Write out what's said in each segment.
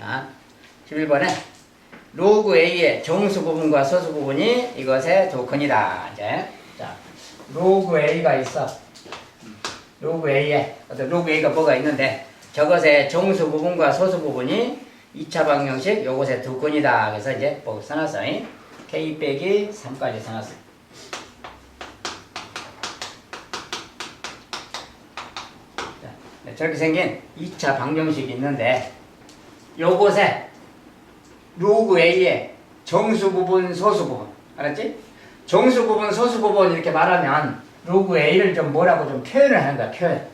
자, 11번에 로그 A의 정수 부분과 소수 부분이 이것의 두 근이다. 이제 자, 로그 A가 있어. 로그 A에 어떤 로그 A가 뭐가 있는데 저것의 정수 부분과 소수 부분이 2차 방정식 요것의 두 근이다. 그래서 이제 뭐 써놨어. K 빼기 3까지 써놨어. 저렇게 생긴 2차 방정식이 있는데 요것에 로그 A의 정수 부분, 소수 부분 알았지? 정수 부분, 소수 부분 이렇게 말하면 로그 A를 좀 뭐라고 좀 표현을 하는 거야. 표현.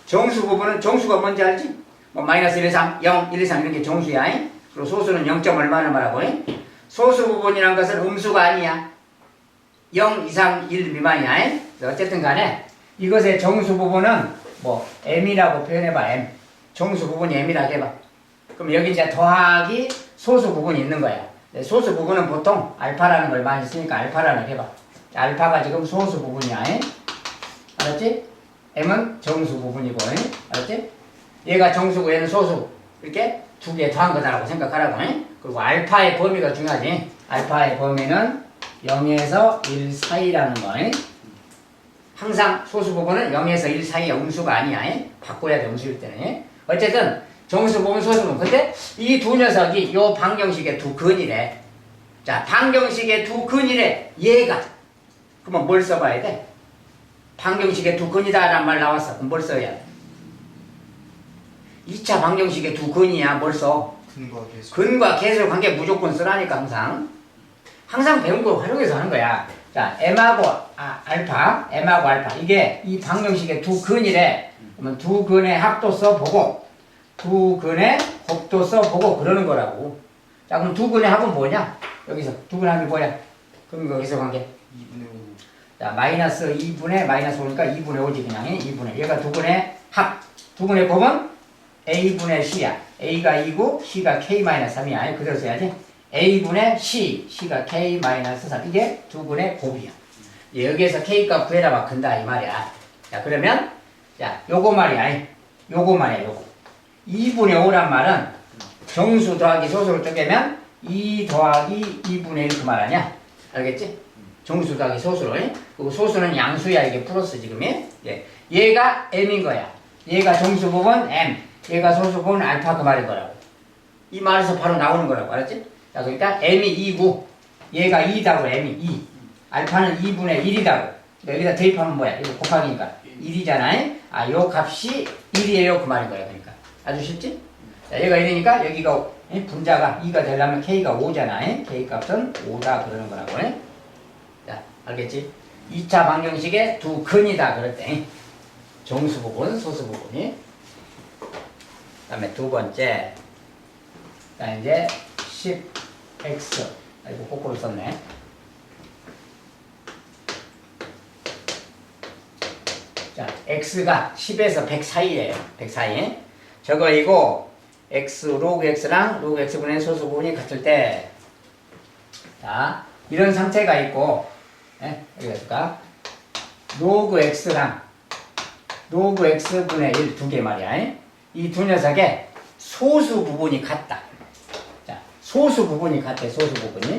정수 부분은 정수가 뭔지 알지? 뭐 마이너스 1, 2, 3, 0, 1, 2, 3 이런 게 정수야. 그리고 소수는 0. 얼마나 말하고 소수 부분이란 것은 음수가 아니야. 0, 2, 3, 1 미만이야. 어쨌든 간에 이것의 정수 부분은 뭐 m이라고 표현해봐. m. 정수 부분이 m이라고 해봐. 그럼 여기 이제 더하기 소수 부분이 있는 거야. 소수 부분은 보통 알파라는 걸 많이 쓰니까 알파라는 해봐. 알파가 지금 소수 부분이야. 알았지? m은 정수 부분이고. 알았지? 얘가 정수고 얘는 소수. 이렇게 두 개 더한 거다라고 생각하라고. 그리고 알파의 범위가 중요하지. 알파의 범위는 0에서 1 사이라는 거. 항상 소수 부분은 0에서 1 사이야. 음수가 아니야. 바꿔야 돼. 음수일 때는. 어쨌든 정수 부분, 소수 부분. 근데 이 두 녀석이 요 방정식의 두 근이래. 자, 방정식의 두 근이래. 얘가. 그러면 뭘 써봐야 돼? 방정식의 두 근이다라는 말 나왔어. 그럼 뭘 써야 돼? 2차 방정식의 두 근이야. 뭘 써? 근과 계수의 관계 무조건 쓰라니까 항상. 항상 배운 걸 활용해서 하는 거야. 자, m하고 m하고 알파. 이게 이 방정식의 두 근이래. 그러면 두 근의 합도 써보고 두 근의 곱도 써보고 그러는 거라고. 자, 그럼 두 근의 합은 뭐냐? 여기서 두 근의 합이 뭐야? 그럼 여기서 관계 2분의 5. 자, 마이너스 2분의 마이너스 5니까 2분의 5지 그냥. 2분의 얘가 두 근의 합. 두 근의 곱은 a분의 c야. a가 2고 c가 k-3이야. 그대로 써야지. a분의 c, c가 k-3. 이게 두 근의 곱이야. 여기에서 k값 구해라 막 근다 이 말이야. 자, 그러면 자, 요거 말이야. 요거 말이야. 요거 2분의 5란 말은 정수 더하기 소수로 쪼개면 2 더하기 2분의 1 그 말 아니야? 알겠지? 정수 더하기 소수로. 그리고 소수는 양수야. 이게 플러스 지금이. 얘가 m인 거야. 얘가 정수 부분 m, 얘가 소수 부분 알파 그 말인 거라고. 이 말에서 바로 나오는 거라고. 알았지? 자, 그러니까 m이 2고 얘가 2다고 m이 2. 알파는 2분의 1이다고. 여기다 대입하면 뭐야? 이거 곱하기니까 1이잖아. 아, 요 값이 1이에요 그 말인 거야. 그러니까 아주 쉽지? 자, 얘가 1이니까 여기가 분자가 2가 되려면 k가 5잖아. k 값은 5다 그러는 거라고. 자, 알겠지? 2차 방정식의 두 근이다 그럴 때 정수 부분, 소수 부분이. 그 다음에 두 번째. 자, 이제 10x. 아이고, 거꾸로 썼네. 자, x가 10에서 100 사이에요. 100 사이. 저거 이거 x, 로그 x랑 로그 x분의 소수 부분이 같을 때, 자, 이런 상태가 있고, 여기 볼까? 로그 x랑 로그 x분의 1 두 개 말이야. 이 두 녀석의 소수 부분이 같다. 자, 소수 부분이 같아. 소수 부분이.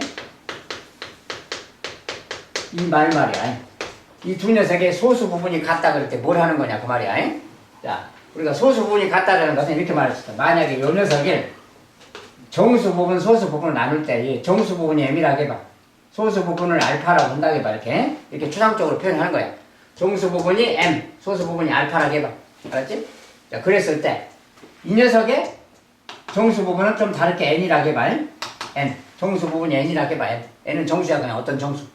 이 말이야. 이 두 녀석의 소수 부분이 같다 그럴 때 뭘 하는 거냐 그 말이야. 자, 우리가 소수 부분이 같다라는 것은 이렇게 말했을 때 만약에 이 녀석을 정수 부분, 소수 부분을 나눌 때 이 정수 부분이 m이라고 해봐. 소수 부분을 알파라고 한다고 해봐. 이렇게 추상적으로 표현하는 거야. 정수 부분이 m, 소수 부분이 알파라고 해봐. 알았지? 자, 그랬을 때 이 녀석의 정수 부분은 좀 다르게 n이라고 해봐. n. 정수 부분이 n이라고 해봐. n은 정수야. 그냥 어떤 정수.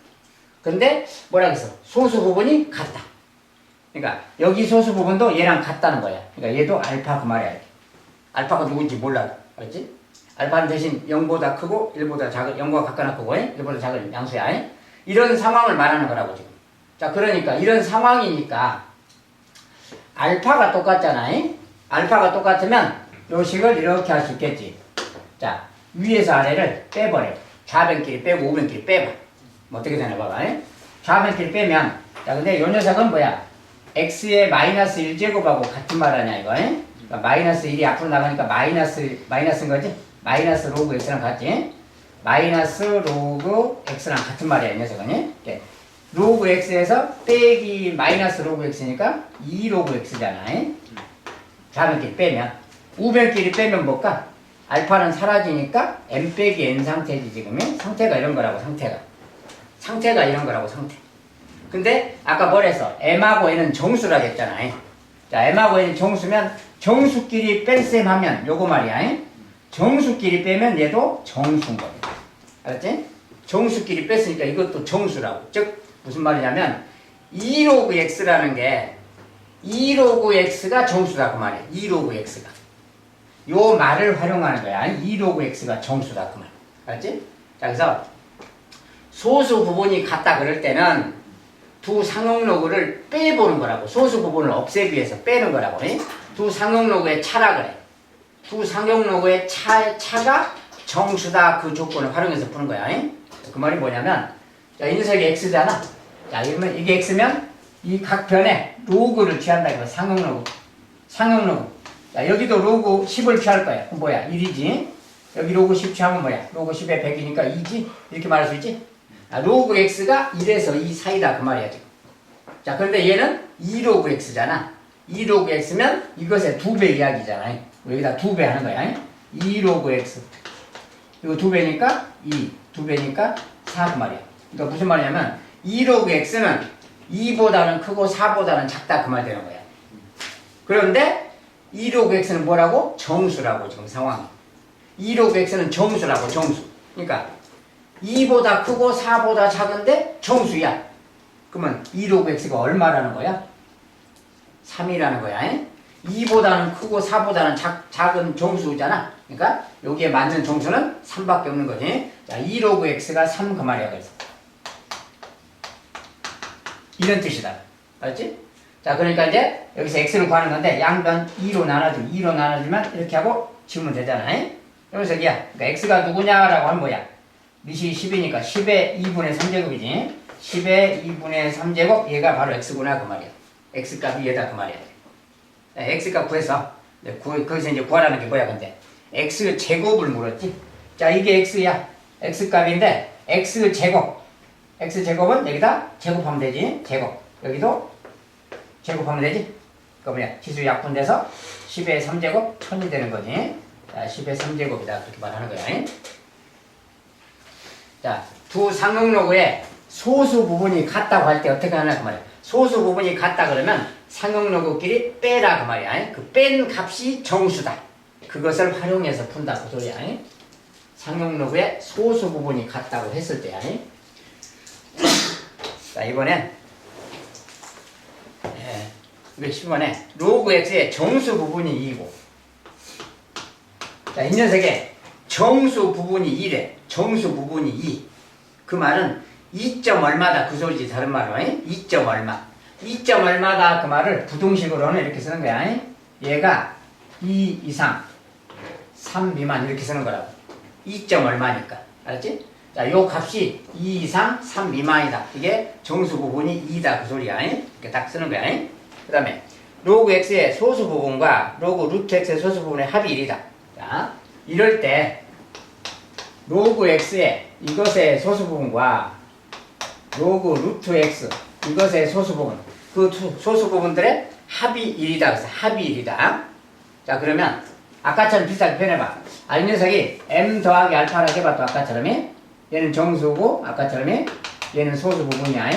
근데 뭐라고 했어? 소수 부분이 같다. 그러니까 여기 소수 부분도 얘랑 같다는 거야. 그러니까 얘도 알파 그 말이야. 알파가 누군지 몰라. 알았지? 알파는 대신 0보다 크고 1보다 작은, 0과 같거나 크고 1보다 작은 양수야. 이런 상황을 말하는 거라고 지금. 자, 그러니까 이런 상황이니까 알파가 똑같잖아. 알파가 똑같으면 요 식을 이렇게 할 수 있겠지. 자, 위에서 아래를 빼버려. 좌변끼리 빼고 우변끼리 빼봐. 뭐 어떻게 되나 봐봐. 좌변끼리 빼면, 자, 근데 요 녀석은 뭐야? x의 마이너스 1제곱하고 같은 말 아니야, 이거? 그러니까 마이너스 1이 앞으로 나가니까 마이너스인 거지? 마이너스 로그 x랑 같지? 마이너스 로그 x랑 같은 말이야, 이 녀석은. 이렇게. 로그 x에서 빼기 마이너스 로그 x니까 2 로그 x잖아. 좌변끼리 빼면. 우변끼리 빼면 뭘까? 알파는 사라지니까 m 빼기 n 상태지, 지금이. 상태가 이런 거라고, 상태가. 상태가 이런 거라고, 상태. 근데 아까 뭐랬어? m하고 n은 정수라고 했잖아. 자, m하고 n이 정수면 정수끼리 뺄셈 하면 요거 말이야. 정수끼리 빼면 얘도 정수인 거야. 알았지? 정수끼리 뺐으니까 이것도 정수라고. 즉 무슨 말이냐면 2로그 x라는 게 2로그 x가 정수다 그 말이야. 2로그 x가. 요 말을 활용하는 거야. 2로그 x가 정수다 그 말. 알았지? 자, 그래서 소수 부분이 같다 그럴 때는 두 상용로그를 빼보는 거라고. 소수 부분을 없애기 위해서 빼는 거라고. 두 상용로그의 차라 그래. 두 상용로그의 차가 정수다 그 조건을 활용해서 푸는 거야. 그 말이 뭐냐면, 자, 이 녀석이 x잖아. 자, 이러면 이게 x면 이 각 변에 로그를 취한다 이거. 상용로그. 상용로그. 자, 여기도 로그 10을 취할 거야. 그럼 뭐야? 1이지. 여기 로그 10 취하면 뭐야? 로그 10에 100이니까 2지? 이렇게 말할 수 있지? 아, 로그 x가 1에서 2 사이다 그 말이야 지금. 자, 그런데 얘는 2로그 x잖아. 2로그 x면 이것의 2배 이야기잖아. 여기다 2배 하는 거야. 2로그 x. 이거 2배니까 2, 2배니까 4 그 말이야. 그러니까 무슨 말이냐면 2로그 x는 2보다는 크고 4보다는 작다 그 말 되는 거야. 그런데 2로그 x는 뭐라고? 정수라고 지금 상황이. 2로그 x는 정수라고, 정수. 그러니까 2보다 크고 4보다 작은데 정수야. 그러면 2로그 x가 얼마라는 거야? 3이라는 거야. 2보다는 크고 4보다는 작은 정수잖아. 그러니까 여기에 맞는 정수는 3밖에 없는 거지. 자, 2로그 x가 3 그 말이야. 그래서 이런 뜻이다. 알았지? 자, 그러니까 이제 여기서 x를 구하는 건데 양변 2로 나눠주면 이렇게 하고 지우면 되잖아. 여기서 야, 그러니까 x가 누구냐라고 하면 뭐야? 밑이 10이니까 10의 2분의 3제곱이지. 10의 2분의 3제곱 얘가 바로 x구나 그 말이야. x값이 얘다 그 말이야. x값 구해서 거기서 이제 구하라는 게 뭐야 근데 x제곱을 물었지. 자, 이게 x야. x값인데 x제곱은 여기다 제곱하면 되지. 제곱. 여기도 제곱하면 되지. 그 뭐야 지수 약분돼서 10의 3제곱 1000이 되는 거지. 자, 10의 3제곱이다 그렇게 말하는 거야. 자, 두 상용로그의 소수 부분이 같다고 할 때 어떻게 하나 그 말이야. 소수 부분이 같다 그러면 상용로그끼리 빼라 그 말이야. 그 뺀 값이 정수다. 그것을 활용해서 푼다 그 소리야. 상용로그의 소수 부분이 같다고 했을 때야. 자, 이번엔 이거 10번에 로그 x의 정수 부분이 2고, 자, 이 녀석의 정수 부분이 2래. 정수 부분이 2. 그 말은 2점 얼마다 그 소리지 다른 말로. 2점 얼마. 2점 얼마다 그 말을 부동식으로는 이렇게 쓰는 거야. 얘가 2 이상 3 미만 이렇게 쓰는 거라고. 2점 얼마니까. 알았지? 자, 요 값이 2 이상 3 미만이다. 이게 정수 부분이 2다 그 소리야. 이렇게 딱 쓰는 거야. 그 다음에 로그 x의 소수 부분과 로그 루트 x의 소수 부분의 합이 1이다. 자, 이럴 때 로그 x의 이것의 소수 부분과 로그 루트 x 이것의 소수 부분, 그 소수 부분들의 합이 1이다. 그래서 합이 1이다. 자, 그러면 아까처럼 비슷하게 표현해봐. 아, 이 녀석이 m 더하기 알파라고 해봐. 또 아까처럼 얘는 정수고 아까처럼 얘는 소수 부분이야.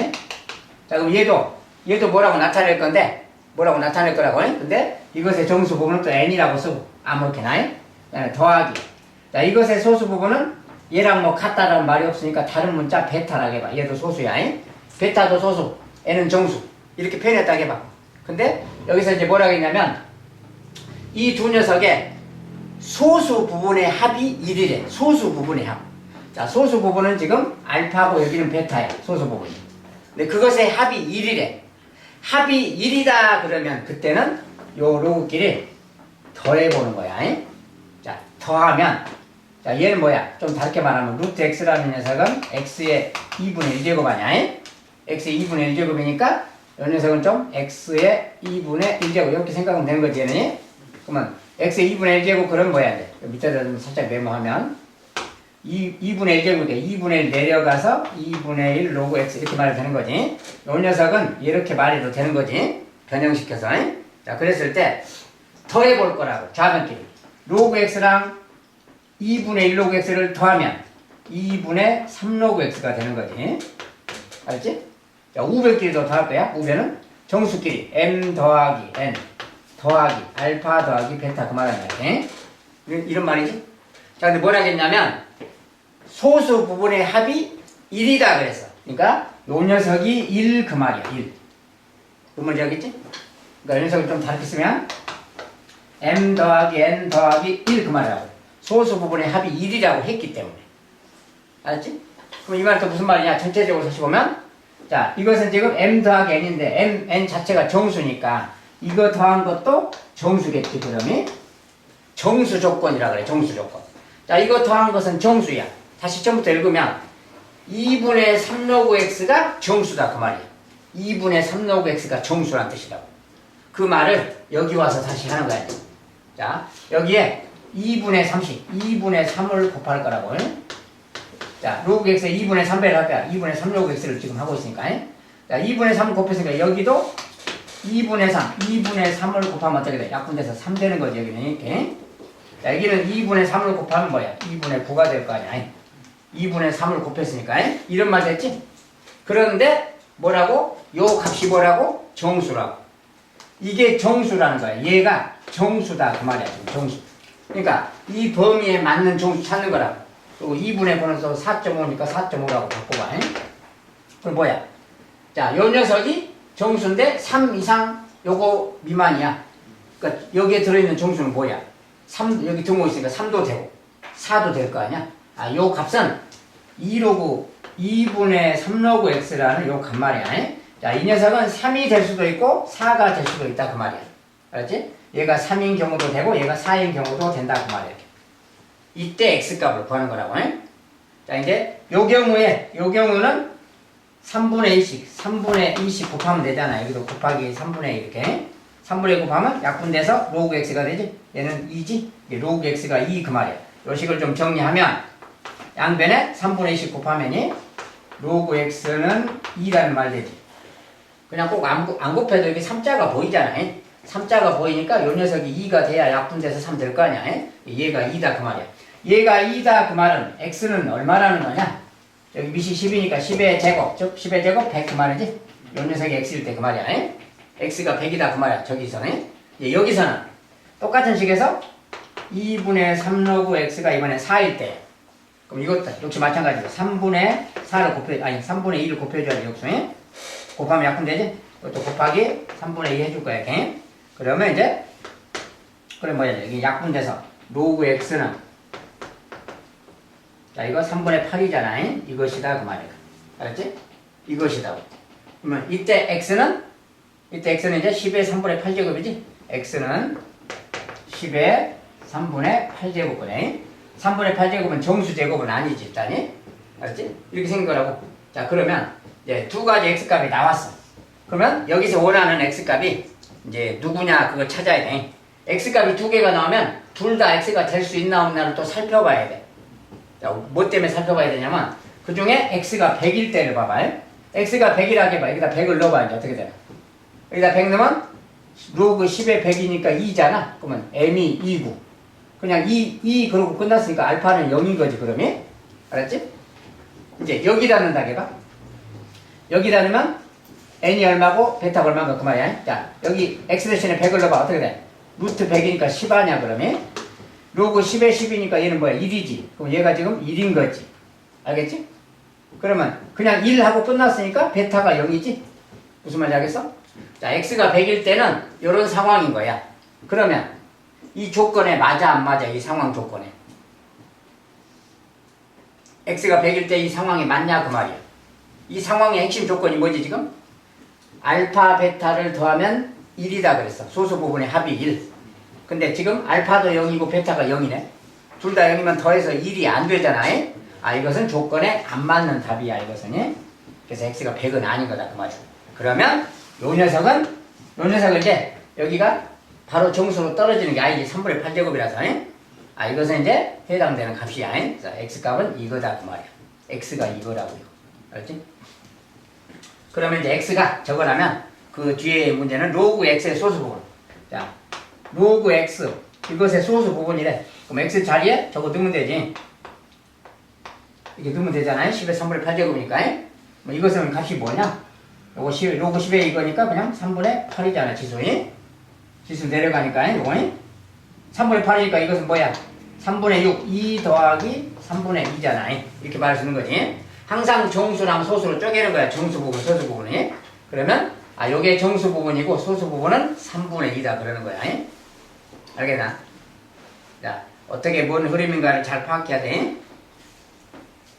자, 그럼 얘도 뭐라고 나타낼 건데 뭐라고 나타낼 거라고. 근데 이것의 정수 부분은 또 n이라고 쓰고 아무렇게나 더하기. 자, 이것의 소수 부분은 얘랑 뭐 같다라는 말이 없으니까 다른 문자 베타라고 해봐. 얘도 소수야. 베타도 소수, n은 정수. 이렇게 표현했다고 해봐. 근데 여기서 이제 뭐라고 했냐면 이 두 녀석의 소수 부분의 합이 1이래. 소수 부분의 합. 자, 소수 부분은 지금 알파고 여기는 베타야. 소수 부분이. 근데 그것의 합이 1이래. 합이 1이다 그러면 그때는 요 로그끼리 더해보는 거야. 자, 더하면 자, 얘는 뭐야? 좀 다르게 말하면 루트 x라는 녀석은 x의 2분의 1제곱 아니야? x의 2분의 1제곱이니까 이 녀석은 좀 x의 2분의 1제곱 이렇게 생각하면 되는 거지 얘는. 그러면 x의 2분의 1제곱 그럼 뭐야 돼? 밑에다 좀 살짝 메모하면 2분의 1제곱에 2분의 1 내려가서 2분의 1 로그 x 이렇게 말해도 되는 거지. 이 녀석은 이렇게 말해도 되는 거지. 변형시켜서. 자, 그랬을 때 더해볼 거라고. 좌변끼리. 로그 x랑 2분의 1 로그 x를 더하면 2분의 3 로그 x가 되는 거지. 알았지? 자, 우변끼리도 더할 거야. 우변은 정수끼리 m 더하기 n 더하기 알파 더하기 베타 그 말이야. 이런 말이지. 자, 근데 뭐라 했냐면 소수 부분의 합이 1이다 그랬어. 그러니까 요 녀석이 1 그 말이야. 1. 그 뭔지 알겠지? 그러니까 이 녀석을 좀 다르게 쓰면 m 더하기 n 더하기 1 그 말이라고. 소수 부분의 합이 1이라고 했기 때문에. 알았지? 그럼 이 말은 또 무슨 말이냐? 전체적으로 다시 보면 자, 이것은 지금 m 더하기 n인데 n 자체가 정수니까 이거 더한 것도 정수겠지. 그러면 정수 조건이라 그래. 정수 조건. 자, 이거 더한 것은 정수야. 다시 처음부터 읽으면 2분의 3 로그 x가 정수다 그 말이야. 2분의 3 로그 x가 정수란 뜻이라고. 그 말을 여기 와서 다시 하는 거야. 자, 여기에 2분의 30, 2분의 3을 곱할 거라고. 자, 로그 x에 2분의 3배를 할 거야. 2분의 3 로그 x를 지금 하고 있으니까. 자, 2분의 3 곱했으니까 여기도 2분의 3, 2분의 3을 곱하면 어떻게 돼? 약분돼서 3 되는 거지, 여기는. 이렇게. 자, 여기는 2분의 3을 곱하면 뭐야? 2분의 9가 될 거 아니야. 2분의 3을 곱했으니까. 이런 말 됐지? 그런데 뭐라고? 요 값이 뭐라고? 정수라고. 이게 정수라는 거야. 얘가 정수다 그 말이야. 정수. 그러니까 이 범위에 맞는 정수 찾는 거라고. 그리고 2분의 9는 또 4.5니까 4.5라고 바꿔봐. 그럼 뭐야? 자, 요 녀석이 정수인데 3 이상 요거 미만이야. 그러니까 여기에 들어있는 정수는 뭐야? 3, 여기 등호 있으니까 3도 되고 4도 될 거 아니야? 아, 요 값은 2로그 2분의 3로그 x라는 요 값 말이야. 자, 이 녀석은 3이 될 수도 있고 4가 될 수도 있다 그 말이야. 알았지? 얘가 3인 경우도 되고 얘가 4인 경우도 된다 그 말이야. 이때 x값을 구하는 거라고. 자, 이제 요 경우는 3분의 2씩 3분의 2씩 곱하면 되잖아. 여기도 곱하기 3분의 2 이렇게 3분의 2 곱하면 약분돼서 로그 x가 되지. 얘는 2지. 로그 x가 2 그 말이야. 요 식을 좀 정리하면 양변에 3분의 2씩 곱하면이 로그 x는 2라는 말 되지. 그냥 꼭 안 곱해도 여기 3자가 보이잖아. 3자가 보이니까 요 녀석이 2가 돼야 약분돼서 3 될 거 아니야. 얘가 2다 그 말이야. 얘가 2다 그 말은 x는 얼마라는 거냐? 여기 밑이 10이니까 10의 제곱, 즉 10의 제곱 100 그 말이지. 요 녀석이 x일 때 그 말이야. x가 100이다 그 말이야. 저기서는. 여기서는 똑같은 식에서 2분의 3 로그 x가 이번에 4일 때. 그럼 이것도 역시 마찬가지로 3분의 2를 곱해줘야지. 역시. 곱하면 약분되지? 이것도 곱하기 3분의 2 해줄 거야. 이렇게. 그러면 이제 그럼 뭐야? 여기 약분돼서 로그 x는 자, 이거 3분의 8이잖아. 이것이다 그 말이야. 알았지? 이것이다. 그러면 이때 x는 이제 10의 3분의 8제곱이지? x는 10의 3분의 8제곱이네. 3분의 8제곱은 정수제곱은 아니지, 일단이. 알았지? 이렇게 생긴 거라고. 자, 그러면 이제 두 가지 x값이 나왔어. 그러면 여기서 원하는 x값이 이제 누구냐 그걸 찾아야 돼. x값이 두 개가 나오면 둘 다 x가 될 수 있나 없나를 또 살펴봐야 돼. 자, 뭐 때문에 살펴봐야 되냐면 그 중에 x가 100일 때를 봐봐. x가 100이라고 해봐. 여기다 100을 넣어봐. 이제 어떻게 되나. 여기다 100 넣으면 로그 10에 100이니까 2잖아. 그러면 m이 2고 그냥 2 그러고 끝났으니까 알파는 0인 거지. 그러면 알았지? 이제 여기다 넣는다 해봐. 여기다 넣으면 n이 얼마고 베타가 얼마인가 그 말이야. 자, 여기 x 대신에 100을 넣어봐. 어떻게 돼? 루트 100이니까 10 아냐 그러면 로그 10에 10이니까 얘는 뭐야? 1이지. 그럼 얘가 지금 1인 거지. 알겠지? 그러면 그냥 1 하고 끝났으니까 베타가 0이지. 무슨 말인지 알겠어? 자, x가 100일 때는 이런 상황인 거야. 그러면 이 조건에 맞아 안 맞아? 이 상황 조건에. x가 100일 때 이 상황이 맞냐 그 말이야. 이 상황의 핵심 조건이 뭐지 지금? 알파 베타를 더하면 1이다 그랬어. 소수 부분의 합이 1. 근데 지금 알파도 0이고 베타가 0이네. 둘 다 0이면 더해서 1이 안 되잖아. 아, 이것은 조건에 안 맞는 답이야 이것은. 그래서 x가 100은 아닌 거다 그 말이야. 그러면 요 녀석은 이제 여기가 바로 정수로 떨어지는 게 아니지. 3분의 8제곱이라서. 이것은 이제 해당되는 값이야. 그래서 x값은 이거다 그 말이야. x가 이거라고요. 알았지? 그러면 이제 x가 저거라면 그 뒤에 문제는 로그 x의 소수 부분. 자, 로그 x 이것의 소수 부분이래. 그럼 x 자리에 저거 넣으면 되지. 이렇게 넣으면 되잖아요. 10의 3분의 8제곱이니까. 뭐 이것은 값이 뭐냐? 요거 10, 로그 10의 이거니까 그냥 3분의 8이잖아, 지수이. 지수 내려가니까, 요거니. 3분의 8이니까 이것은 뭐야? 3분의 6, 2 더하기 3분의 2잖아. 이렇게 말할 수 있는 거지. 항상 정수랑 소수로 쪼개는 거야. 정수 부분, 소수 부분이. 그러면, 요게 정수 부분이고 소수 부분은 3분의 2다. 그러는 거야. 알겠나? 자, 어떻게 뭔 흐름인가를 잘 파악해야 돼.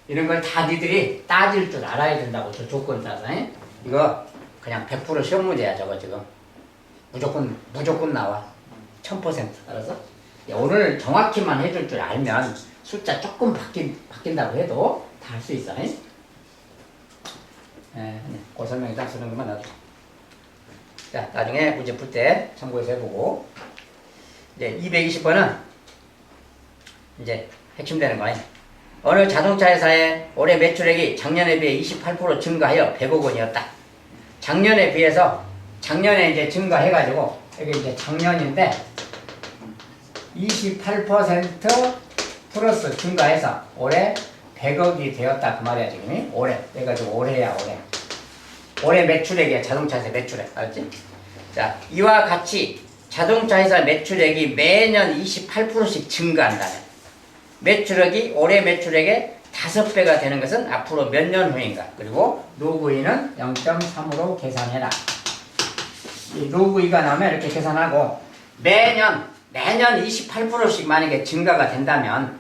이런 걸 다 니들이 따질 줄 알아야 된다고, 저 조건 따서. 이거 그냥 100% 시험 문제야, 저거 지금. 무조건 나와. 1000%. 알았어? 오늘 정확히만 해줄 줄 알면 숫자 조금 바뀐다고 해도 다 할 수 있어. 그 설명이 딱 쓰는 것만 놔둬. 자, 나중에 문제 풀 때 참고해서 해보고. 이제 220번은 이제 핵심 되는 거야. 어느 자동차 회사의 올해 매출액이 작년에 비해 28% 증가하여 100억 원이었다. 작년에 비해서 작년에 이제 증가해가지고 이게 이제 작년인데 28% 플러스 증가해서 올해 100억이 되었다 그 말이야 지금. 올해 그래가지고 올해야 올해. 올해 매출액이야. 자동차 회사 매출액. 알았지? 자, 이와 같이 자동차 회사 매출액이 매년 28%씩 증가한다네. 매출액이 올해 매출액의 5배가 되는 것은 앞으로 몇 년 후인가. 그리고 로그 2는 0.3으로 계산해라. 이 로그 2가 나오면 이렇게 계산하고 매년 28%씩 만약에 증가가 된다면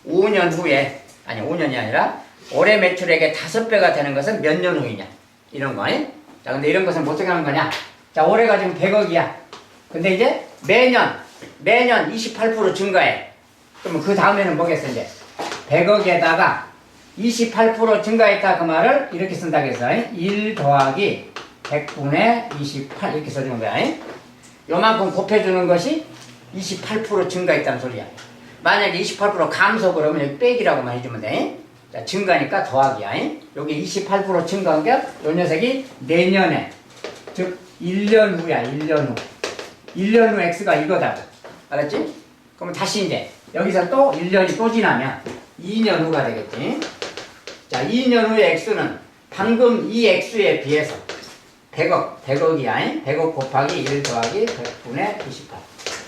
5년 후에, 아니 5년이 아니라 올해 매출액의 5배가 되는 것은 몇 년 후이냐. 이런 거. 자, 근데 이런 것은 어떻게 하는 거냐. 자, 올해가 지금 100억이야. 근데 이제 매년 28% 증가해. 그러면 그 다음에는 뭐겠어, 이제? 100억에다가 28% 증가했다 그 말을 이렇게 쓴다고 해서 1 더하기 100분의 28 이렇게 써주는 거야. 요만큼 곱해주는 것이 28% 증가했다는 소리야. 만약에 28% 감소 그러면 여기 빼기라고만 해주면 돼. 자, 증가니까 더하기야. 여기 28% 증가한 게 요 녀석이 내년에, 즉 1년 후야. 1년 후. 1년 후 x가 이거다. 알았지? 그러면 다시 이제 여기서 또 1년이 또 지나면 2년 후가 되겠지. 자, 2년 후의 x는 방금 이 x에 비해서 100억이야. 100억 곱하기 1 더하기 100분의 28.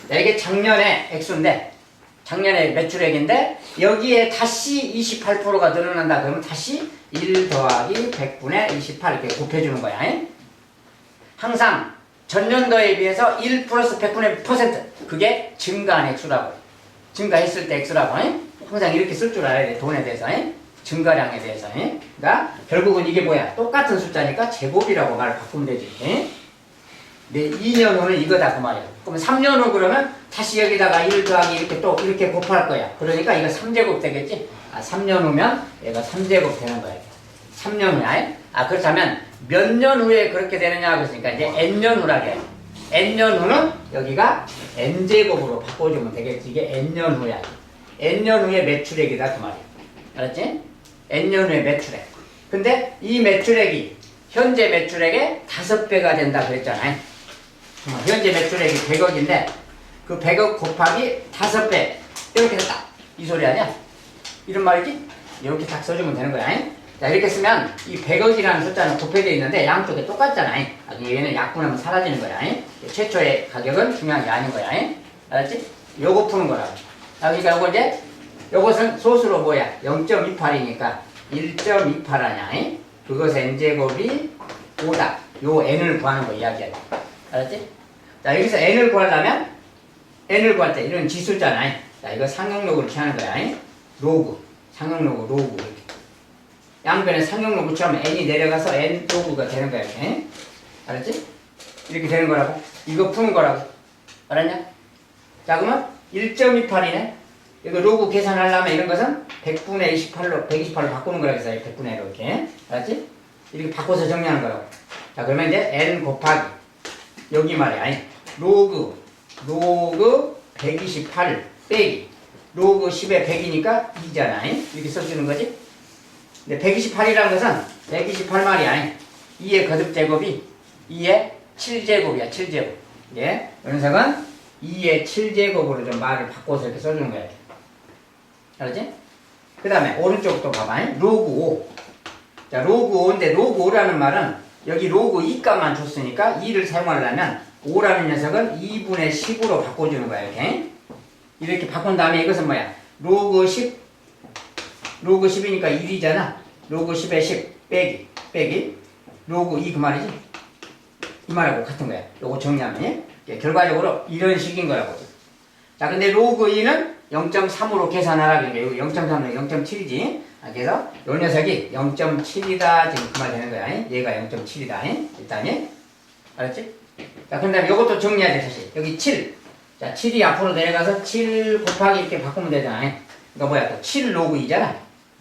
자, 이게 작년의 x인데, 작년의 매출액인데, 여기에 다시 28%가 늘어난다 그러면 다시 1 더하기 100분의 28 이렇게 곱해주는 거야. 항상 전년도에 비해서 1 플러스 100분의 %. 그게 증가한 액수라고. 증가했을 때 액수라고. 항상 이렇게 쓸 줄 알아야 돼. 돈에 대해서. 증가량에 대해서. 그러니까 결국은 이게 뭐야? 똑같은 숫자니까 제곱이라고 말을 바꾸면 되지. 네, 2년 후는 이거다 그 말이야. 그럼 3년 후 그러면 다시 여기다가 1 더하기 이렇게 또 이렇게 곱할 거야. 그러니까 이거 3제곱 되겠지? 3년 후면 얘가 3제곱 되는 거야. 3년 후야. 그렇다면 몇 년 후에 그렇게 되느냐 그랬으니까 이제 n년 후라게 해. n년 후는 여기가 n제곱으로 바꿔주면 되겠지. 이게 n년 후야. n년 후의 매출액이다 그 말이야. 알았지? n년 후의 매출액. 근데 이 매출액이 현재 매출액의 5배가 된다 그랬잖아요. 현재 매출액이 100억인데 그 100억 곱하기 5배 이렇게 됐다. 이 소리 아니야? 이런 말이지? 이렇게 딱 써주면 되는 거야. 자, 이렇게 쓰면 이 100억이라는 숫자는 곱해져 있는데 양쪽에 똑같잖아. 얘는 약분하면 사라지는 거야. 최초의 가격은 중요한 게 아닌 거야. 알았지? 요거 푸는 거라고. 그러니까 요거 이제 요것은 소수로 뭐야? 0.28이니까 1.28 하냐. 그것의 n제곱이 5다. 요 n을 구하는 거 이야기야. 알았지? 자, 여기서 n을 구하려면 n을 구할 때 이런 지수잖아. 자, 이거 상용로그를 취하는 거야. 로그. 상용로그, 로그. 이렇게. 양변에 상용로그 취하면 n이 내려가서 n 로그가 되는 거야. 이렇게. 알았지? 이렇게 되는 거라고. 이거 푸는 거라고. 알았냐? 자, 그러면 1.28이네. 이거 로그 계산하려면 이런 것은 100분의 28로, 128로 바꾸는 거라고 해서 100분의 1로 이렇게. 알았지? 이렇게 바꿔서 정리하는 거라고. 자, 그러면 이제 n 곱하기. 여기 말이야. 로그 로그 128 빼기 로그 10에 100이니까 2잖아. 이렇게 써주는 거지. 근데 128이라는 것은 128마리 아니 2의 거듭 제곱이 2의 7제곱이야. 7제곱. 예. 이 녀석은 2의 7제곱으로 좀 말을 바꿔서 이렇게 써주는 거야. 알았지? 그 다음에 오른쪽도 봐봐. 로그 5. 자, 로그 5인데 로그 5라는 말은 여기 로그 2 값만 줬으니까 2를 사용하려면 5라는 녀석은 2분의 10으로 바꿔주는 거야. 이렇게. 이렇게 바꾼 다음에 이것은 뭐야? 로그 10. 로그 10이니까 1이잖아. 로그 10에 10 빼기 로그 2 그 말이지. 이 말하고 같은 거야. 요거 정리하면 결과적으로 이런 식인 거라고. 자, 근데 로그 2는 0.3으로 계산하라. 그러니까 0.3은 0.7이지. 그래서 요 녀석이 0.7이다. 지금 그 말 되는 거야. 얘가 0.7이다. 일단이. 알았지? 자, 그 다음에 요것도 정리해야 돼, 사실. 여기 7. 자, 7이 앞으로 내려가서 7 곱하기 이렇게 바꾸면 되잖아. 그러니까 뭐야? 또 7 로그 2잖아.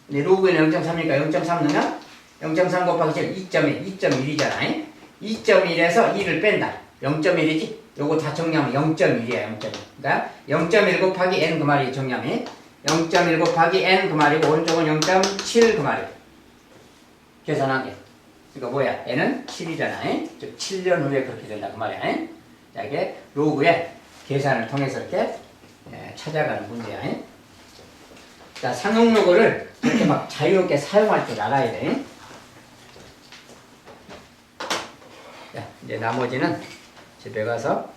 근데 로그에는 0.3이니까 0.3 넣으면 0.3 곱하기 7, 2.1, 2.1이잖아. 2.1에서 2를 뺀다. 0.1이지? 요거 다 정리하면 0.1이야, 0.1. 그러니까 0.1 곱하기 n 그 말이 정리하면 0.1 곱하기 n 그 말이고, 오른쪽은 0.7 그 말이고. 계산한 게. 그러니까 뭐야? n은 7이잖아. 즉 7년 후에 그렇게 된다, 그 말이야. 자, 이게 로그의 계산을 통해서 이렇게 찾아가는 문제야. 자, 상용로그를 이렇게 막 자유롭게 사용할 줄 알아야 돼. 자, 이제 나머지는 집에 가서